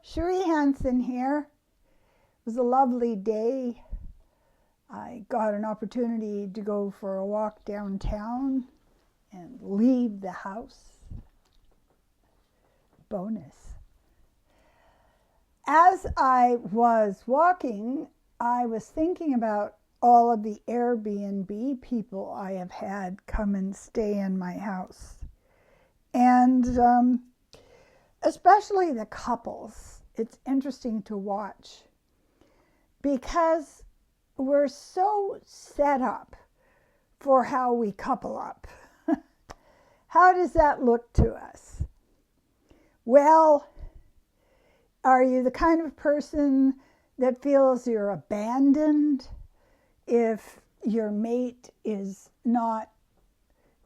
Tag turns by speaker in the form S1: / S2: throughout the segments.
S1: Cherie Hanson here. It was a lovely day. I got an opportunity to go for a walk downtown and leave the house. Bonus. As I was walking, I was thinking about all of the Airbnb people I have had come and stay in my house. And especially the couples. It's interesting to watch because we're so set up for how we couple up. How does that look to us? Well, are you the kind of person that feels you're abandoned if your mate is not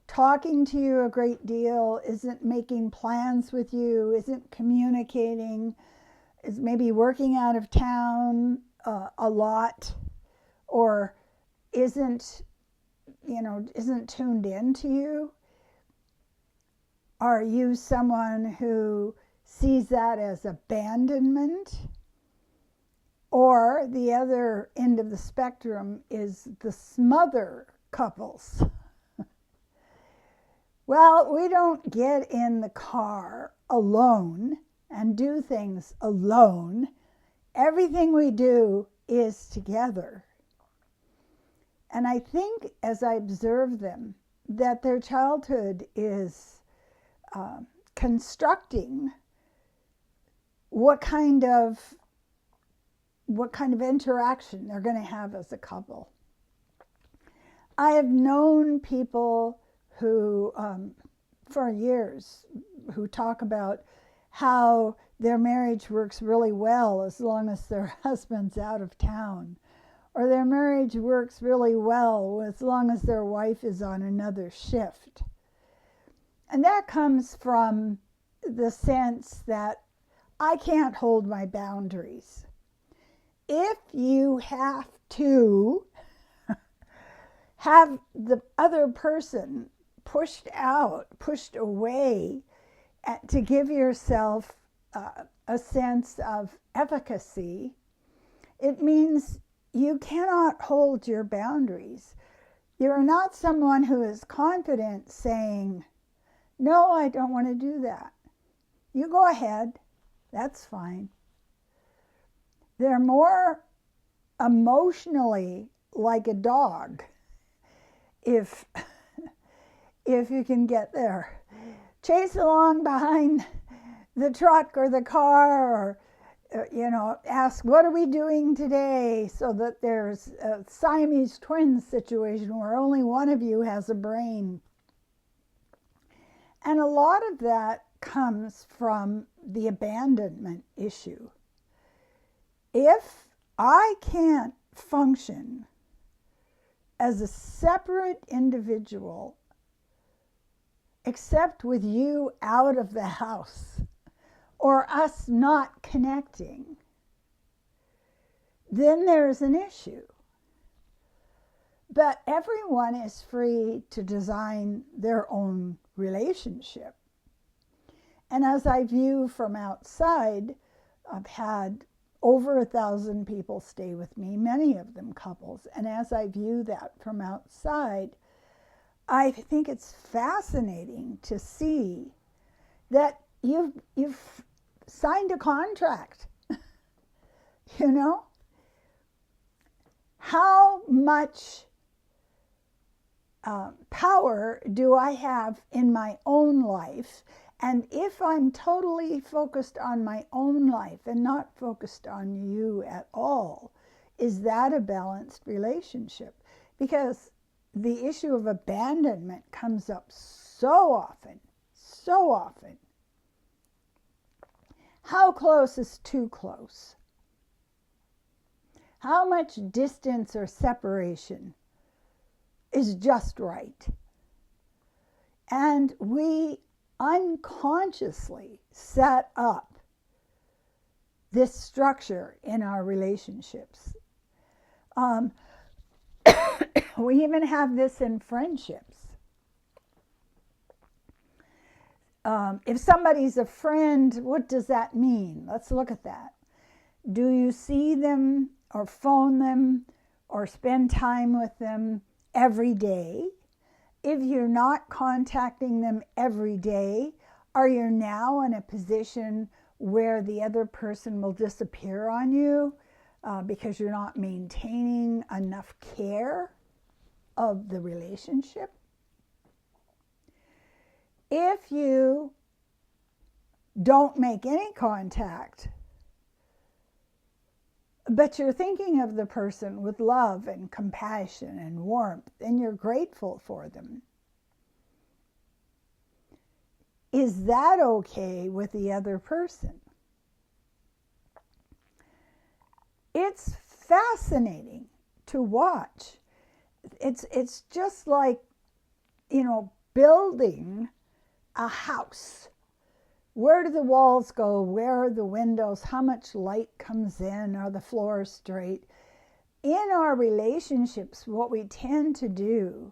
S1: talking to you a great deal, isn't making plans with you, isn't communicating, is maybe working out of town a lot, or isn't tuned in to you? Are you someone who sees that as abandonment? Or the other end of the spectrum is the smother couples. Well, we don't get in the car alone and do things alone. Everything we do is together. And I think as I observe them, that their childhood is constructing what kind of interaction they're going to have as a couple. I have known people who, for years, who talk about how their marriage works really well as long as their husband's out of town, or their marriage works really well as long as their wife is on another shift. And that comes from the sense that I can't hold my boundaries. If you have to have the other person pushed out, pushed away, to give yourself a sense of efficacy, it means you cannot hold your boundaries. You're not someone who is confident saying, no, I don't want to do that. You go ahead, that's fine. They're more emotionally like a dog, if you can get there. Chase along behind the truck or the car, or ask, what are we doing today? So that there's a Siamese twins situation where only one of you has a brain. And a lot of that comes from the abandonment issue. If I can't function as a separate individual, except with you out of the house, or us not connecting, then there's an issue. But everyone is free to design their own relationship. And as I view from outside, I've had over 1,000 people stay with me, many of them couples. And as I view that from outside, I think it's fascinating to see that you've signed a contract. How much power do I have in my own life? And if I'm totally focused on my own life and not focused on you at all, is that a balanced relationship? Because the issue of abandonment comes up so often, so often. How close is too close? How much distance or separation is just right? And we unconsciously set up this structure in our relationships. We even have this in friendships. If somebody's a friend, what does that mean? Let's look at that. Do you see them or phone them or spend time with them every day? If you're not contacting them every day, are you now in a position where the other person will disappear on you because you're not maintaining enough care of the relationship? If you don't make any contact, but you're thinking of the person with love and compassion and warmth, and you're grateful for them, is that okay with the other person? It's fascinating to watch. It's just like, building a house. Where do the walls go? Where are the windows? How much light comes in? Are the floors straight? In our relationships, what we tend to do,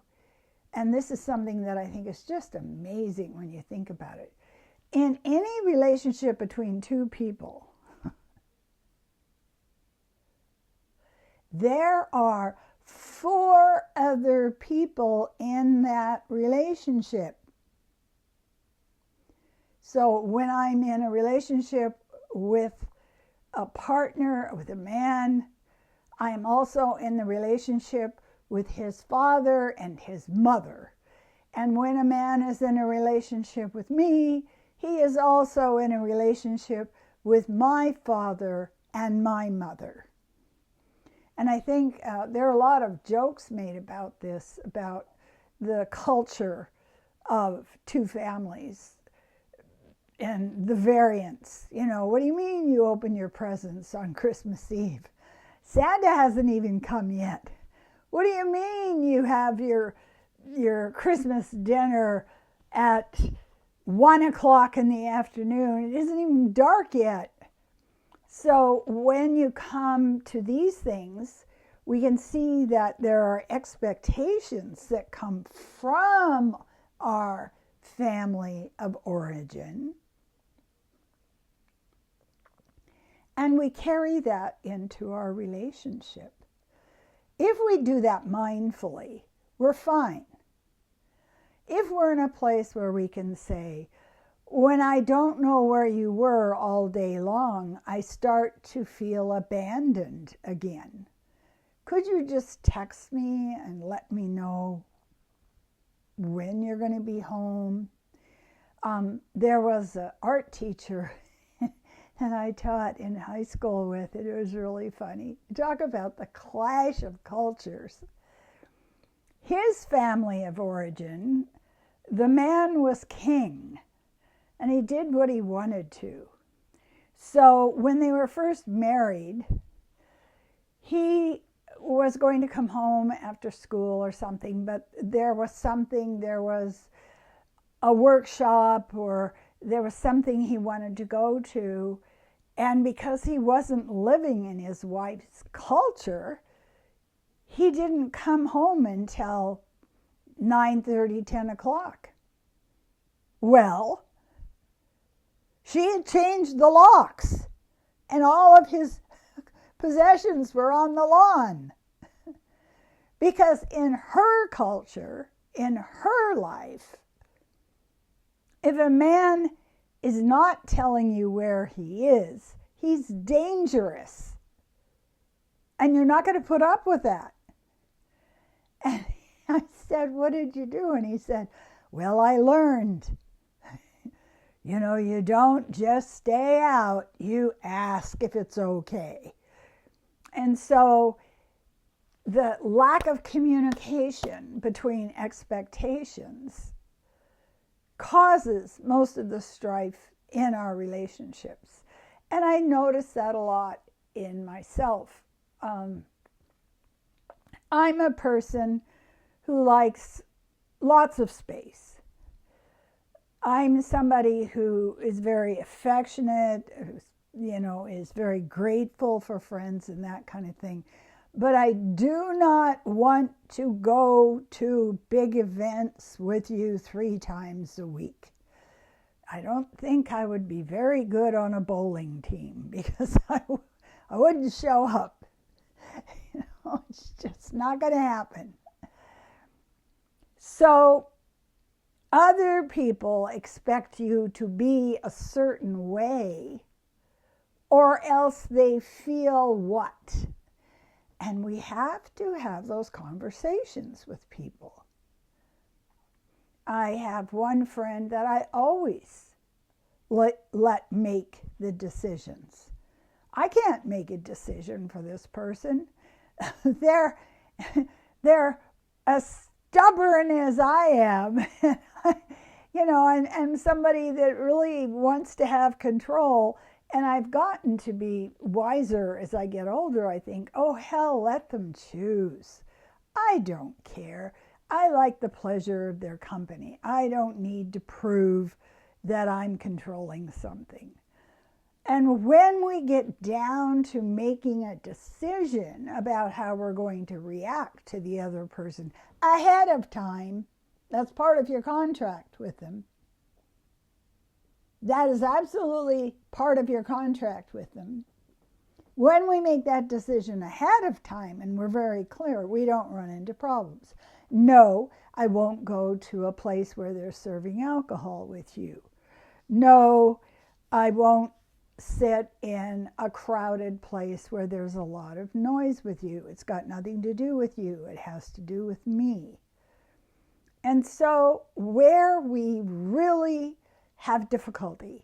S1: and this is something that I think is just amazing when you think about it, in any relationship between two people, there are 4 other people in that relationship. So when I'm in a relationship with a partner, with a man, I am also in the relationship with his father and his mother. And when a man is in a relationship with me, he is also in a relationship with my father and my mother. And I think there are a lot of jokes made about this, about the culture of two families and the variance. What do you mean you open your presents on Christmas Eve? Santa hasn't even come yet. What do you mean you have your Christmas dinner at 1 o'clock in the afternoon? It isn't even dark yet. So when you come to these things, we can see that there are expectations that come from our family of origin. And we carry that into our relationship. If we do that mindfully, we're fine. If we're in a place where we can say, when I don't know where you were all day long, I start to feel abandoned again. Could you just text me and let me know when you're going to be home? There was an art teacher that I taught in high school with. It was really funny. Talk about the clash of cultures. His family of origin, the man was king, and he did what he wanted to. So when they were first married, he was going to come home after school or something, but there was a workshop or there was something he wanted to go to, and because he wasn't living in his wife's culture, he didn't come home until 9:30, 10 o'clock. Well, she had changed the locks, and all of his possessions were on the lawn. Because in her culture, in her life, if a man is not telling you where he is, he's dangerous. And you're not going to put up with that. And I said, what did you do? And he said, well, I learned. You don't just stay out, you ask if it's okay. And so the lack of communication between expectations causes most of the strife in our relationships. And I notice that a lot in myself. I'm a person who likes lots of space. I'm somebody who is very affectionate, is very grateful for friends and that kind of thing. But I do not want to go to big events with you 3 times a week. I don't think I would be very good on a bowling team because I wouldn't show up. It's just not going to happen. So other people expect you to be a certain way, or else they feel what? And we have to have those conversations with people. I have one friend that I always let make the decisions. I can't make a decision for this person. They're as stubborn as I am, and somebody that really wants to have control. And I've gotten to be wiser as I get older. I think, oh, hell, let them choose. I don't care. I like the pleasure of their company. I don't need to prove that I'm controlling something. And when we get down to making a decision about how we're going to react to the other person ahead of time, that's part of your contract with them. That is absolutely part of your contract with them. When we make that decision ahead of time and we're very clear, we don't run into problems. No, I won't go to a place where they're serving alcohol with you. No, I won't sit in a crowded place where there's a lot of noise with you. It's got nothing to do with you. It has to do with me. And so where we really have difficulty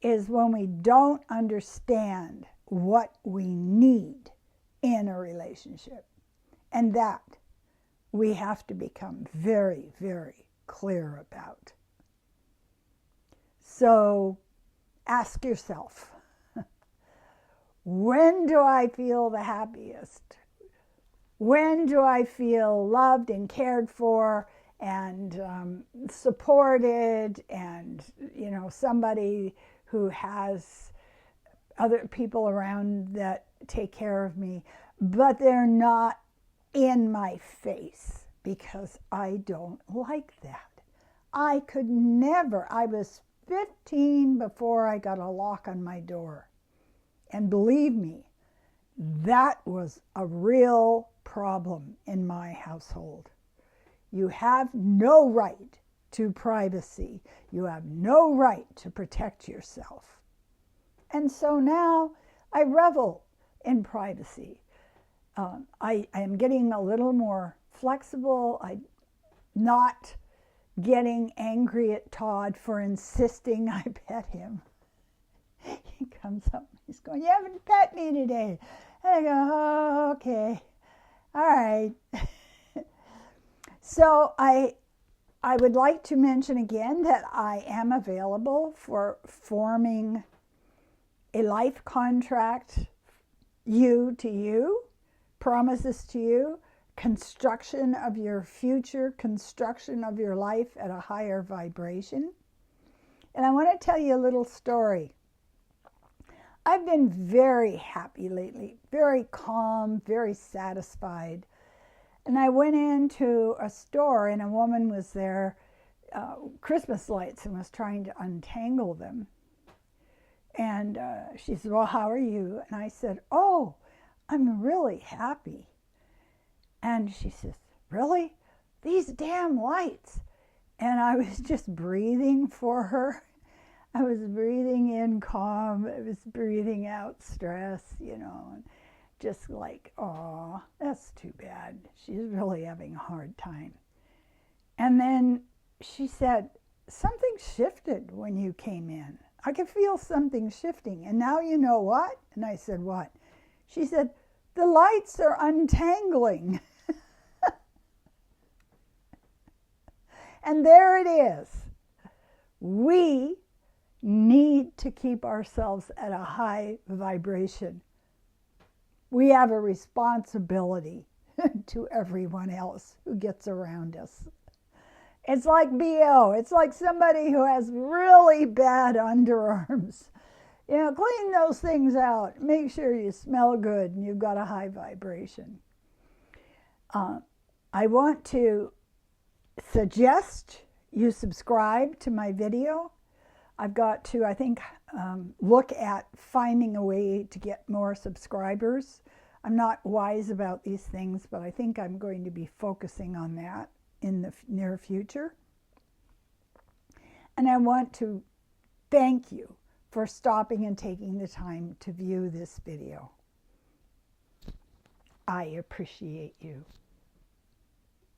S1: is when we don't understand what we need in a relationship. And that we have to become very, very clear about. So ask yourself, when do I feel the happiest? When do I feel loved and cared for and supported, and somebody who has other people around that take care of me, but they're not in my face, because I don't like that. I could never. I was 15 before I got a lock on my door. And believe me, that was a real problem in my household. You have no right to privacy. You have no right to protect yourself. And so now I revel in privacy. I am getting a little more flexible. I'm not getting angry at Todd for insisting I pet him. He comes up, he's going, "You haven't pet me today." And I go, "Oh, okay. All right." So I would like to mention again that I am available for forming a life contract, you to you, promises to you, construction of your future, construction of your life at a higher vibration. And I want to tell you a little story. I've been very happy lately, very calm, very satisfied. And I went into a store and a woman was there, Christmas lights, and was trying to untangle them. And she said, "Well, how are you?" And I said, "Oh, I'm really happy." And she says, "Really? These damn lights." And I was just breathing for her. I was breathing in calm. I was breathing out stress, and just like, "Oh, that's too bad. She's really having a hard time." And then she said, "Something shifted when you came in. I could feel something shifting. And now you know what?" And I said, "What?" She said, "The lights are untangling." And there it is. We need to keep ourselves at a high vibration. We have a responsibility to everyone else who gets around us. It's like BO. It's like somebody who has really bad underarms. Clean those things out. Make sure you smell good and you've got a high vibration. I want to suggest you subscribe to my video. I've got to, I think, look at finding a way to get more subscribers. I'm not wise about these things, but I think I'm going to be focusing on that in the near future. And I want to thank you for stopping and taking the time to view this video. I appreciate you.